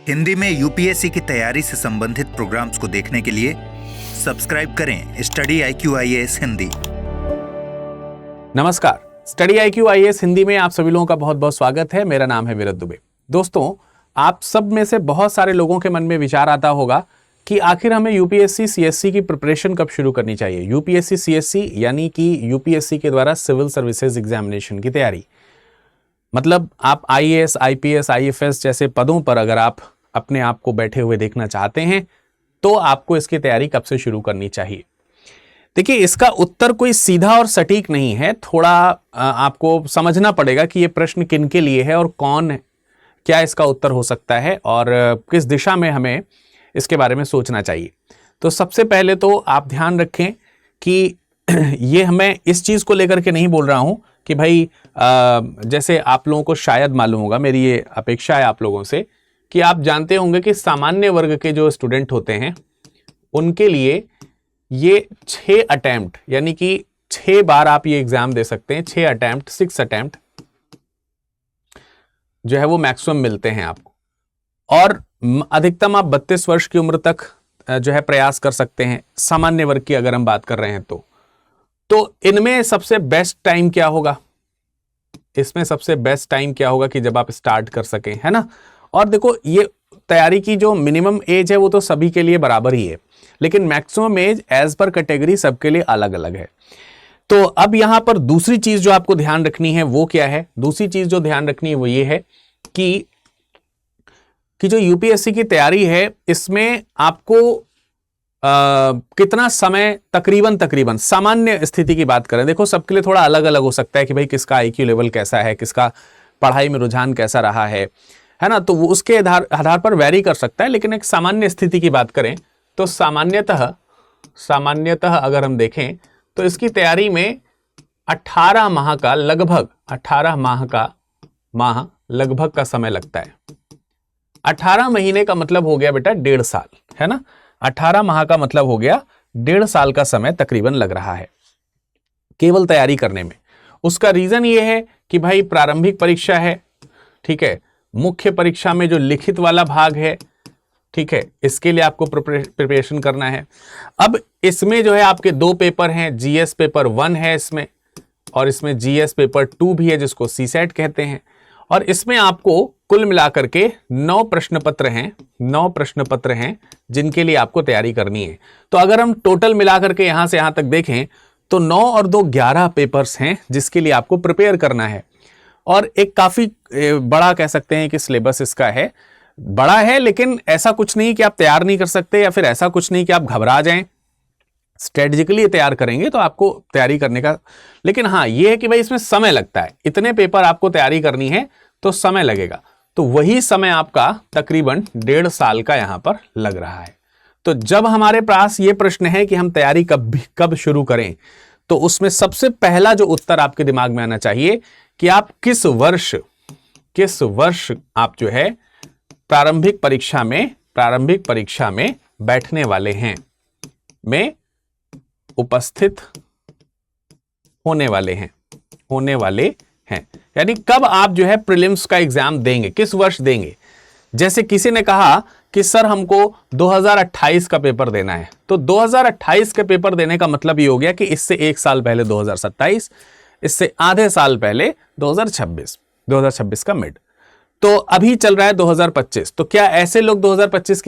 हिंदी में यूपीएससी की तैयारी से संबंधित प्रोग्राम्स को देखने के लिए सब्सक्राइब करें स्टडी IQ IAS हिंदी। नमस्कार, स्टडी IQ IAS हिंदी में आप सभी लोगों का बहुत बहुत स्वागत है। मेरा नाम है विरत दुबे। दोस्तों, आप सब में से बहुत सारे लोगों के मन में विचार आता होगा कि आखिर हमें यूपीएससी सीएससी की प्रिपरेशन कब शुरू करनी चाहिए। यूपीएससी सीएससी यानी कि यूपीएससी के द्वारा सिविल सर्विसेज एग्जामिनेशन की तैयारी, मतलब आप IAS, IPS, IFS जैसे पदों पर अगर आप अपने आप को बैठे हुए देखना चाहते हैं तो आपको इसकी तैयारी कब से शुरू करनी चाहिए। देखिए, इसका उत्तर कोई सीधा और सटीक नहीं है। थोड़ा आपको समझना पड़ेगा कि ये प्रश्न किन के लिए है और कौन, क्या इसका उत्तर हो सकता है और किस दिशा में हमें इसके बारे में सोचना चाहिए। तो सबसे पहले तो आप ध्यान रखें कि ये मैं इस चीज़ को लेकर के नहीं बोल रहा हूं कि भाई जैसे आप लोगों को शायद मालूम होगा, मेरी ये अपेक्षा है आप लोगों से कि आप जानते होंगे कि सामान्य वर्ग के जो स्टूडेंट होते हैं उनके लिए ये 6 अटेम्प्ट यानी कि 6 बार आप ये एग्जाम दे सकते हैं। 6 अटेम्प्ट, 6 अटेम्प्ट जो है वो मैक्सिमम मिलते हैं आपको, और अधिकतम आप 32 वर्ष की उम्र तक जो है प्रयास कर सकते हैं, सामान्य वर्ग की अगर हम बात कर रहे हैं तो इनमें सबसे बेस्ट टाइम क्या होगा? इसमें सबसे बेस्ट टाइम क्या होगा कि जब आप स्टार्ट कर सकें, है ना। और देखो, ये तैयारी की जो मिनिमम एज है वो तो सभी के लिए बराबर ही है, लेकिन मैक्सिमम एज एज पर कैटेगरी सबके लिए अलग अलग है। तो अब यहां पर दूसरी चीज जो आपको ध्यान रखनी है वो क्या है? दूसरी चीज जो ध्यान रखनी है वो ये है कि जो यूपीएससी की तैयारी है इसमें आपको कितना समय तकरीबन सामान्य स्थिति की बात करें, देखो सबके लिए थोड़ा अलग अलग हो सकता है कि भाई किसका IQ लेवल कैसा है, किसका पढ़ाई में रुझान कैसा रहा है ना। तो वो उसके आधार पर वैरी कर सकता है, लेकिन एक सामान्य स्थिति की बात करें तो सामान्यतः अगर हम देखें तो इसकी तैयारी में 18 माह का लगभग का समय लगता है। 18 महीने का मतलब हो गया बेटा 1.5 साल, है ना। 18 माह का मतलब हो गया 1.5 साल का समय तकरीबन लग रहा है केवल तैयारी करने में। उसका रीजन ये है कि भाई प्रारंभिक परीक्षा है, ठीक है, मुख्य परीक्षा में जो लिखित वाला भाग है, ठीक है, इसके लिए आपको प्रिपरेशन करना है। अब इसमें जो है आपके 2 पेपर हैं, GS पेपर 1 है इसमें, और इसमें GS पेपर 2 भी है जिसको CSAT कहते हैं। और इसमें आपको कुल मिलाकर के 9 प्रश्न पत्र हैं जिनके लिए आपको तैयारी करनी है। तो अगर हम टोटल मिलाकर के यहां से यहां तक देखें तो 9 और 2 11 पेपर्स हैं जिसके लिए आपको प्रिपेयर करना है। और एक काफी बड़ा कह सकते हैं कि सिलेबस इसका है, बड़ा है, लेकिन ऐसा कुछ नहीं कि आप तैयार नहीं कर सकते, या फिर ऐसा कुछ नहीं कि आप घबरा जाएं। स्ट्रेटेजिकली तैयार करेंगे तो आपको तैयारी करने का, लेकिन हाँ ये है कि भाई इसमें समय लगता है। इतने पेपर आपको तैयारी करनी है तो समय लगेगा, तो वही समय आपका तकरीबन 1.5 साल का यहां पर लग रहा है। तो जब हमारे पास ये प्रश्न है कि हम तैयारी कब शुरू करें, तो उसमें सबसे पहला जो उत्तर आपके दिमाग में आना चाहिए कि आप किस वर्ष आप जो है प्रारंभिक परीक्षा में बैठने वाले हैं, में उपस्थित होने वाले हैं, यानी कब आप जो है प्रीलिम्स का एग्जाम देंगे, किस वर्ष देंगे। जैसे किसी ने कहा कि सर हमको 2028 का पेपर देना है, तो 2028 के पेपर देने का मतलब ये हो गया कि इससे 1 साल पहले 2027, इससे आधे साल पहले 2026 का मिड। तो अभी चल रहा है 2025, तो क्या ऐसे लोग 2025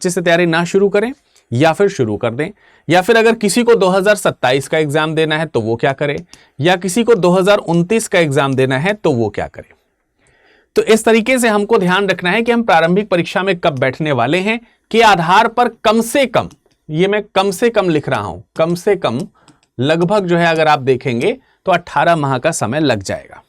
से तैयारी ना शुरू करें या फिर शुरू कर दें? या फिर अगर किसी को 2027 का एग्जाम देना है तो वो क्या करे, या किसी को 2029 का एग्जाम देना है तो वो क्या करे? तो इस तरीके से हमको ध्यान रखना है कि हम प्रारंभिक परीक्षा में कब बैठने वाले हैं के आधार पर कम से कम, ये मैं कम से कम लिख रहा हूं, कम से कम लगभग जो है अगर आप देखेंगे तो 18 माह का समय लग जाएगा।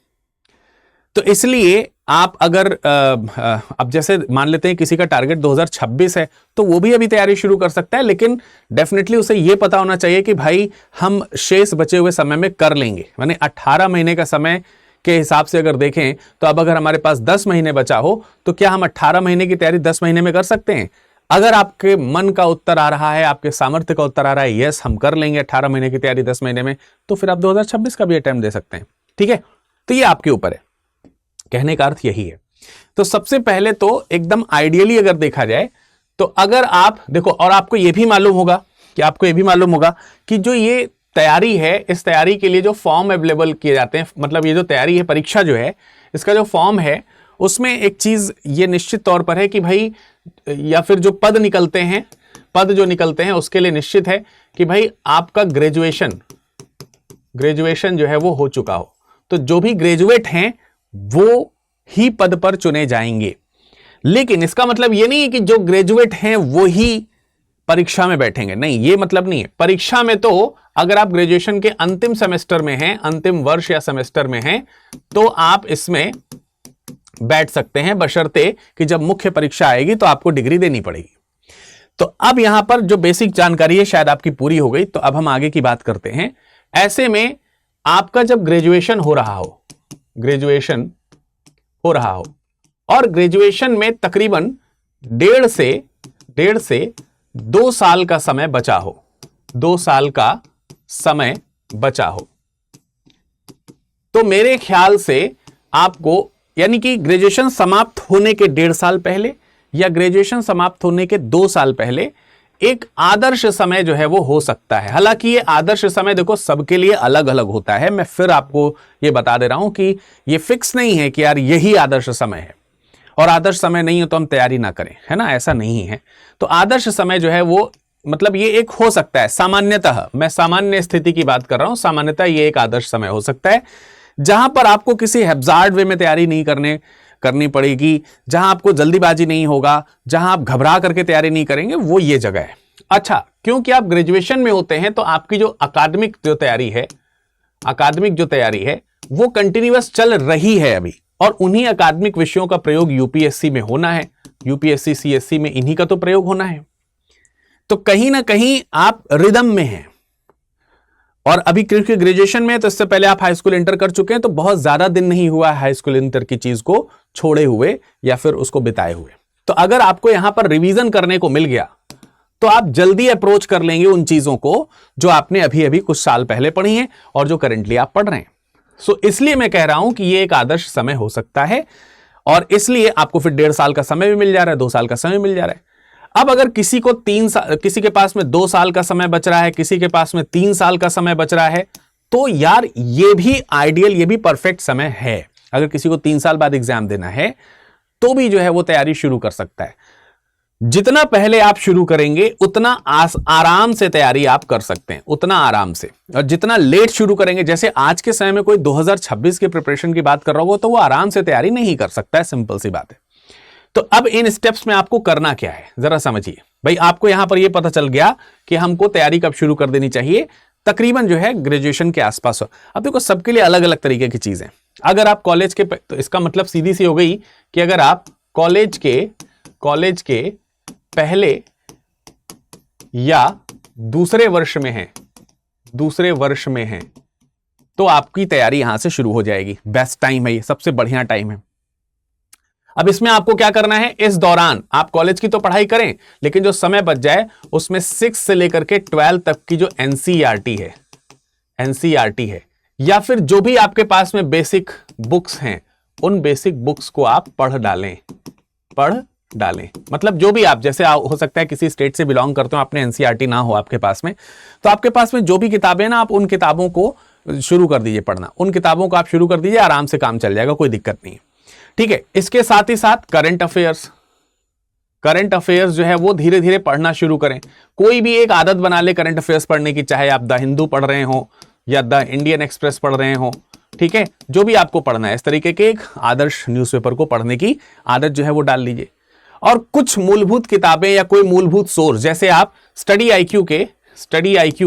तो इसलिए आप अगर अब जैसे मान लेते हैं किसी का टारगेट 2026 है तो वो भी अभी तैयारी शुरू कर सकता है, लेकिन डेफिनेटली उसे ये पता होना चाहिए कि भाई हम शेष बचे हुए समय में कर लेंगे। माने 18 महीने का समय के हिसाब से अगर देखें तो अब अगर हमारे पास 10 महीने बचा हो तो क्या हम 18 महीने की तैयारी 10 महीने में कर सकते हैं? अगर आपके मन का उत्तर आ रहा है, आपके सामर्थ्य का उत्तर आ रहा है यस हम कर लेंगे 18 महीने की तैयारी 10 महीने में, तो फिर आप 2026 का भी अटेम्प्ट दे सकते हैं। ठीक है, तो ये आपके ऊपर है, कहने का अर्थ यही है। तो सबसे पहले तो एकदम आइडियली अगर देखा जाए तो अगर आप देखो, और आपको यह भी मालूम होगा कि जो ये तैयारी है, इस तैयारी के लिए जो फॉर्म अवेलेबल किए जाते हैं, मतलब ये जो तैयारी है, परीक्षा जो है, इसका जो फॉर्म है उसमें एक चीज ये निश्चित तौर पर है कि भाई, या फिर जो पद जो निकलते हैं उसके लिए निश्चित है कि भाई आपका ग्रेजुएशन जो है वो हो चुका हो। तो जो भी ग्रेजुएट हैं वो ही पद पर चुने जाएंगे। लेकिन इसका मतलब ये नहीं है कि जो ग्रेजुएट हैं वो ही परीक्षा में बैठेंगे, नहीं, ये मतलब नहीं है। परीक्षा में तो अगर आप ग्रेजुएशन के अंतिम सेमेस्टर में हैं, अंतिम वर्ष या सेमेस्टर में हैं, तो आप इसमें बैठ सकते हैं, बशर्ते कि जब मुख्य परीक्षा आएगी तो आपको डिग्री देनी पड़ेगी। तो अब यहां पर जो बेसिक जानकारी है शायद आपकी पूरी हो गई। तो अब हम आगे की बात करते हैं। ऐसे में आपका जब ग्रेजुएशन हो रहा हो और ग्रेजुएशन में तकरीबन 1.5 से 2 साल का समय बचा हो, 2 साल का समय बचा हो, तो मेरे ख्याल से आपको, यानी कि ग्रेजुएशन समाप्त होने के 1.5 साल पहले या ग्रेजुएशन समाप्त होने के 2 साल पहले एक आदर्श समय जो है वो हो सकता है। हालांकि ये आदर्श समय देखो सबके लिए अलग अलग होता है। मैं फिर आपको ये बता दे रहा हूं कि ये फिक्स नहीं है कि यार यही आदर्श समय है, और आदर्श समय नहीं हो तो हम तैयारी ना करें, है ना, ऐसा नहीं है। तो आदर्श समय जो है वो, मतलब ये एक हो सकता है सामान्यतः, मैं सामान्य स्थिति की बात कर रहा हूं, सामान्यतः ये एक आदर्श समय हो सकता है जहां पर आपको किसी हैजार्ड वे में तैयारी नहीं करनी पड़ेगी, जहां आपको जल्दीबाजी नहीं होगा, जहां आप घबरा करके तैयारी नहीं करेंगे, वो ये जगह है। अच्छा, क्योंकि आप ग्रेजुएशन में होते हैं तो आपकी जो अकादमिक जो तैयारी है वो कंटिन्यूअस चल रही है अभी, और उन्हीं अकादमिक विषयों का प्रयोग यूपीएससी में होना है, यूपीएससी सीएससी में इन्हीं का तो प्रयोग होना है। तो कहीं ना कहीं आप रिदम में हैं। और अभी क्योंकि ग्रेजुएशन में है तो इससे पहले आप हाई स्कूल इंटर कर चुके हैं, तो बहुत ज्यादा दिन नहीं हुआ हाई स्कूल इंटर की चीज को छोड़े हुए या फिर उसको बिताए हुए। तो अगर आपको यहां पर रिवीजन करने को मिल गया तो आप जल्दी अप्रोच कर लेंगे उन चीजों को जो आपने अभी अभी कुछ साल पहले पढ़ी हैं और जो करंटली आप पढ़ रहे हैं। सो इसलिए मैं कह रहा हूं कि यह एक आदर्श समय हो सकता है, और इसलिए आपको फिर 1.5 साल का समय भी मिल जा रहा है, 2 साल का समय मिल जा रहा है। अब अगर किसी को 3 साल, किसी के पास में 2 साल का समय बच रहा है, किसी के पास में 3 साल का समय बच रहा है, तो यार ये भी आइडियल, ये भी परफेक्ट समय है। अगर किसी को 3 साल बाद एग्जाम देना है तो भी जो है वो तैयारी शुरू कर सकता है। जितना पहले आप शुरू करेंगे उतना आराम से तैयारी आप कर सकते हैं, उतना आराम से। और जितना लेट शुरू करेंगे, जैसे आज के समय में कोई 2026 के प्रिपरेशन की बात कर रहा होगा तो वो आराम से तैयारी नहीं कर सकता है, सिंपल सी बात है। तो अब इन स्टेप्स में आपको करना क्या है जरा समझिए भाई। आपको यहां पर यह पता चल गया कि हमको तैयारी कब शुरू कर देनी चाहिए, तकरीबन जो है ग्रेजुएशन के आसपास हो। अब देखो सबके लिए अलग अलग तरीके की चीजें। अगर आप कॉलेज के, तो इसका मतलब सीधी सी हो गई कि अगर आप कॉलेज के पहले या दूसरे वर्ष में हैं तो आपकी तैयारी यहां से शुरू हो जाएगी। बेस्ट टाइम है ये, सबसे बढ़िया टाइम है। अब इसमें आपको क्या करना है, इस दौरान आप कॉलेज की तो पढ़ाई करें, लेकिन जो समय बच जाए उसमें 6 से लेकर के 12 तक की जो एनसीईआरटी है या फिर जो भी आपके पास में बेसिक बुक्स हैं, उन बेसिक बुक्स को आप पढ़ डालें। मतलब जो भी आप, जैसे हो सकता है किसी स्टेट से बिलोंग करते हो, आपने एनसीईआरटी ना हो आपके पास में, तो आपके पास में जो भी किताबें ना, आप उन किताबों को शुरू कर दीजिए पढ़ना। उन किताबों को आप शुरू कर दीजिए, आराम से काम चल जाएगा, कोई दिक्कत नहीं है। ठीक है, इसके साथ ही साथ करंट अफेयर्स जो है वो धीरे धीरे पढ़ना शुरू करें। कोई भी एक आदत बना ले करंट अफेयर्स पढ़ने की, चाहे आप द हिंदू पढ़ रहे हो या द इंडियन एक्सप्रेस पढ़ रहे हो, ठीक है, जो भी आपको पढ़ना है, इस तरीके के एक आदर्श न्यूज़पेपर को पढ़ने की आदत जो है वो डाल लीजिए। और कुछ मूलभूत किताबें या कोई मूलभूत सोर्स, जैसे आप स्टडी आईक्यू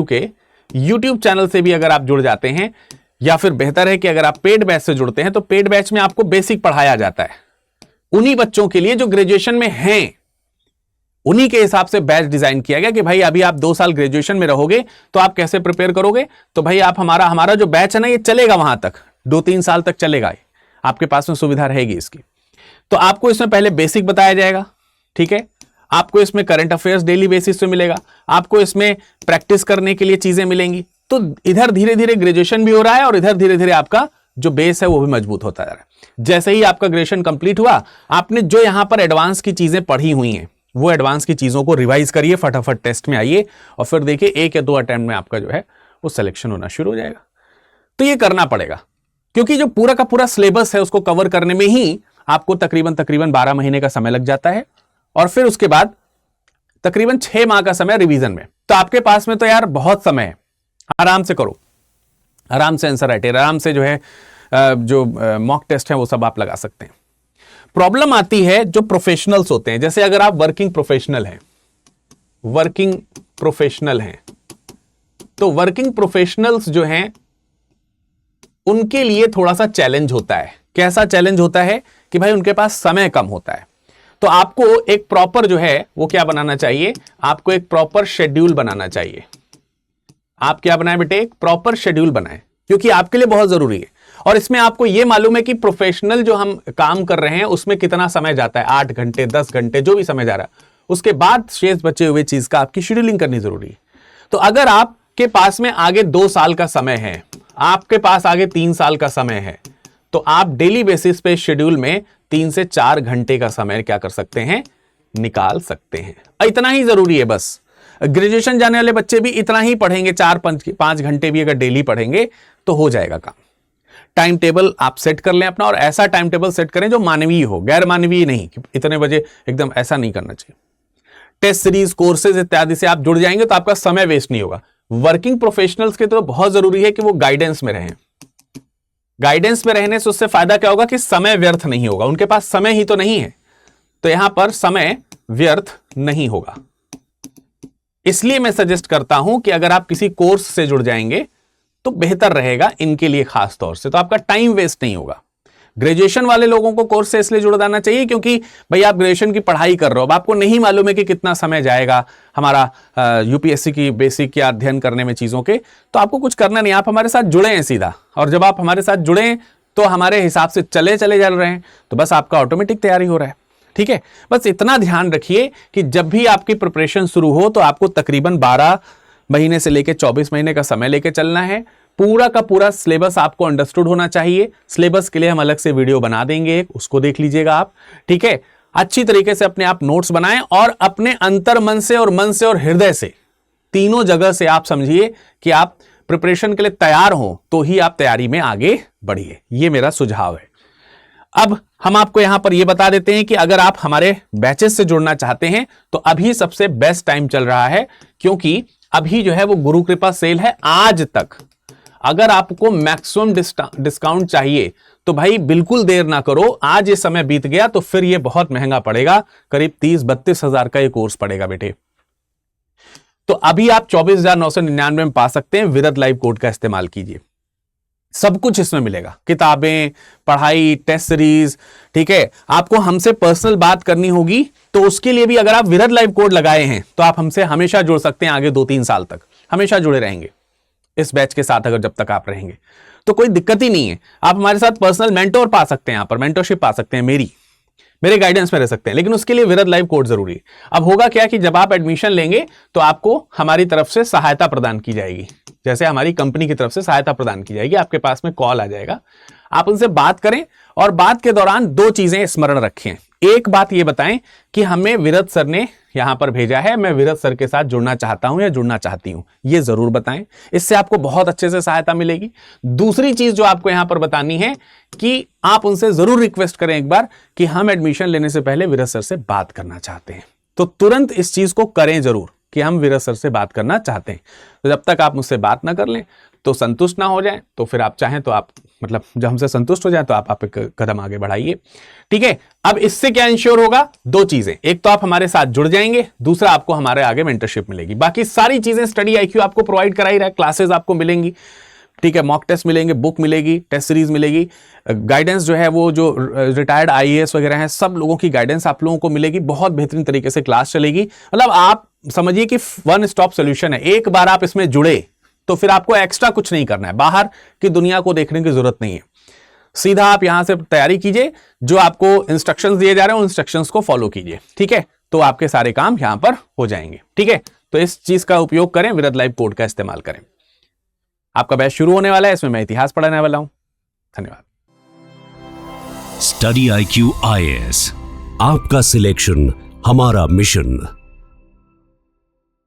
के यूट्यूब चैनल से भी अगर आप जुड़ जाते हैं, या फिर बेहतर है कि अगर आप पेड बैच से जुड़ते हैं, तो पेड बैच में आपको बेसिक पढ़ाया जाता है उन्हीं बच्चों के लिए जो ग्रेजुएशन में हैं। उन्हीं के हिसाब से बैच डिजाइन किया गया कि भाई अभी आप 2 साल ग्रेजुएशन में रहोगे तो आप कैसे प्रिपेयर करोगे। तो भाई आप हमारा जो बैच है ना, ये चलेगा वहां तक, 2-3 साल तक चलेगा, आपके पास में सुविधा रहेगी इसकी। तो आपको इसमें पहले बेसिक बताया जाएगा, ठीक है, आपको इसमें करंट अफेयर्स डेली बेसिस पे मिलेगा, आपको इसमें प्रैक्टिस करने के लिए चीजें मिलेंगी। तो इधर धीरे धीरे ग्रेजुएशन भी हो रहा है और इधर धीरे धीरे आपका जो बेस है वो भी मजबूत होता जा रहा है। जैसे ही आपका ग्रेजुएशन कंप्लीट हुआ, आपने जो यहां पर एडवांस की चीजें पढ़ी हुई हैं, वो एडवांस की चीजों को रिवाइज करिए, फटाफट टेस्ट में आइए और फिर देखिए 1 या 2 अटेम्प्ट में आपका जो है वो सिलेक्शन होना शुरू हो जाएगा। तो ये करना पड़ेगा, क्योंकि जो पूरा का पूरा सिलेबस है उसको कवर करने में ही आपको तकरीबन 12 महीने का समय लग जाता है, और फिर उसके बाद तकरीबन 6 माह का समय रिवीजन में। तो आपके पास में तो यार बहुत समय है, आराम से करो, आराम से आंसर राइटर, आराम से जो है जो मॉक टेस्ट है वो सब आप लगा सकते हैं। प्रॉब्लम आती है जो प्रोफेशनल्स होते हैं, जैसे अगर आप वर्किंग प्रोफेशनल हैं, तो वर्किंग प्रोफेशनल्स जो हैं उनके लिए थोड़ा सा चैलेंज होता है। कैसा चैलेंज होता है कि भाई उनके पास समय कम होता है। तो आपको एक प्रॉपर जो है वो क्या बनाना चाहिए, आपको एक प्रॉपर शेड्यूल बनाना चाहिए। आप क्या बनाएं बेटे, एक प्रॉपर शेड्यूल बनाएं, क्योंकि आपके लिए बहुत जरूरी है। और इसमें आपको यह मालूम है कि प्रोफेशनल जो हम काम कर रहे हैं उसमें कितना समय जाता है, 8 घंटे 10 घंटे जो भी समय जा रहा है, उसके बाद शेष बचे हुए चीज का आपकी शेड्यूलिंग करनी जरूरी है। तो अगर आपके पास में आगे 2 साल का समय है, आपके पास आगे 3 साल का समय है, तो आप डेली बेसिस पे शेड्यूल में 3 से 4 घंटे का समय क्या कर सकते हैं, निकाल सकते हैं। इतना ही जरूरी है बस। ग्रेजुएशन जाने वाले बच्चे भी इतना ही पढ़ेंगे, 4-5 घंटे भी अगर डेली पढ़ेंगे तो हो जाएगा काम। टाइम टेबल आप सेट कर लें अपना, और ऐसा टाइम टेबल सेट करें जो मानवीय हो, गैर मानवीय नहीं कि इतने बजे, एकदम ऐसा नहीं करना चाहिए। टेस्ट सीरीज, कोर्सेज इत्यादि से आप जुड़ जाएंगे तो आपका समय वेस्ट नहीं होगा। वर्किंग प्रोफेशनल्स के तो बहुत जरूरी है कि वो गाइडेंस में रहें। गाइडेंस में रहने से उससे फायदा क्या होगा कि समय व्यर्थ नहीं होगा। उनके पास समय ही तो नहीं है, तो यहां पर समय व्यर्थ नहीं होगा। इसलिए मैं सजेस्ट करता हूं कि अगर आप किसी कोर्स से जुड़ जाएंगे तो बेहतर रहेगा इनके लिए, खास तौर से तो आपका टाइम वेस्ट नहीं होगा। ग्रेजुएशन वाले लोगों को कोर्स से इसलिए जुड़ जाना चाहिए क्योंकि भाई आप ग्रेजुएशन की पढ़ाई कर रहे हो, अब आपको नहीं मालूम है कि कितना समय जाएगा हमारा यूपीएससी की बेसिक या अध्ययन करने में चीजों के, तो आपको कुछ करना नहीं, आप हमारे साथ जुड़े हैं सीधा, और जब आप हमारे साथ जुड़े तो हमारे हिसाब से चले चल रहे हैं तो बस आपका ऑटोमेटिक तैयारी हो रहा है। ठीक है, बस इतना ध्यान रखिए कि जब भी आपकी प्रिपरेशन शुरू हो तो आपको तकरीबन 12 महीने से लेकर 24 महीने का समय लेकर चलना है। पूरा का पूरा सिलेबस आपको अंडरस्टूड होना चाहिए। सिलेबस के लिए हम अलग से वीडियो बना देंगे, उसको देख लीजिएगा आप। ठीक है, अच्छी तरीके से अपने आप नोट्स बनाएं और अपने अंतर मन से और हृदय से, तीनों जगह से आप समझिए कि आप प्रिपरेशन के लिए तैयार हो, तो ही आप तैयारी में आगे बढ़िए। ये मेरा सुझाव है। अब हम आपको यहां पर यह बता देते हैं कि अगर आप हमारे बैचेस से जुड़ना चाहते हैं तो अभी सबसे बेस्ट टाइम चल रहा है, क्योंकि अभी जो है वो गुरु कृपा सेल है आज तक। अगर आपको मैक्सिमम डिस्काउंट चाहिए तो भाई बिल्कुल देर ना करो, आज ये समय बीत गया तो फिर ये बहुत महंगा पड़ेगा, करीब 30-32 हजार का ये कोर्स पड़ेगा बेटे। तो अभी आप 24,999 में पा सकते हैं। विरत लाइव कोड का इस्तेमाल कीजिए, सब कुछ इसमें मिलेगा, किताबें, पढ़ाई, टेस्ट सीरीज। ठीक है, आपको हमसे पर्सनल बात करनी होगी तो उसके लिए भी अगर आप विरत लाइव कोड लगाए हैं तो आप हमसे हमेशा जुड़ सकते हैं। आगे 2-3 साल तक हमेशा जुड़े रहेंगे इस बैच के साथ, अगर जब तक आप रहेंगे तो कोई दिक्कत ही नहीं है। आप हमारे साथ पर्सनल मेंटोर पा सकते हैं, यहां पर मेंटरशिप पा सकते हैं, मेरे गाइडेंस में रह सकते हैं, लेकिन उसके लिए विरत लाइव कोड जरूरी है। अब होगा क्या कि जब आप एडमिशन लेंगे तो आपको हमारी तरफ से सहायता प्रदान की जाएगी, जैसे हमारी कंपनी की तरफ से सहायता प्रदान की जाएगी। आपके पास में कॉल आ जाएगा, आप उनसे बात करें और बात के दौरान 2 चीजें स्मरण रखें। एक बात ये बताएं कि हमें विरत सर ने यहां पर भेजा है, मैं विरत सर के साथ जुड़ना चाहता हूं या जुड़ना चाहती हूं, ये जरूर बताएं, इससे आपको बहुत अच्छे से सहायता मिलेगी। दूसरी चीज जो आपको यहां पर बतानी है कि आप उनसे जरूर रिक्वेस्ट करें एक बार कि हम एडमिशन लेने से पहले विरत सर से बात करना चाहते हैं, तो तुरंत इस चीज को करें जरूर कि हम विरत सर से बात करना चाहते हैं। तो जब तक आप मुझसे बात ना कर लें, तो संतुष्ट ना हो जाए, तो फिर आप चाहें तो आप मतलब जब हमसे संतुष्ट हो जाए तो आप एक कदम आगे बढ़ाइए। ठीक है, अब इससे क्या इंश्योर होगा, 2 चीजें, एक तो आप हमारे साथ जुड़ जाएंगे, दूसरा आपको हमारे आगे मेंटरशिप मिलेगी। बाकी सारी चीजें स्टडी IQ आपको प्रोवाइड करा ही रहा है, क्लासेस आपको मिलेंगी, ठीक है, मॉक टेस्ट मिलेंगे, बुक मिलेगी, टेस्ट सीरीज मिलेगी, गाइडेंस जो है वो जो रिटायर्ड IAS वगैरह हैं सब लोगों की गाइडेंस आप लोगों को मिलेगी, बहुत बेहतरीन तरीके से क्लास चलेगी। मतलब आप समझिए कि 1 स्टॉप सोल्यूशन है। एक बार आप इसमें जुड़े तो फिर आपको एक्स्ट्रा कुछ नहीं करना है, बाहर की दुनिया को देखने की जरूरत नहीं है, सीधा आप यहां से तैयारी कीजिए, जो आपको इंस्ट्रक्शंस दिए जा रहे हैं उन इंस्ट्रक्शंस को फॉलो कीजिए। ठीक है, तो आपके सारे काम यहां पर हो जाएंगे। ठीक है, तो इस चीज का उपयोग करें, विरत लाइव कोड का इस्तेमाल करें। आपका बैच शुरू होने वाला है, इसमें मैं इतिहास पढ़ाने वाला हूं। धन्यवाद। स्टडी IQ IAS, आपका सिलेक्शन हमारा मिशन।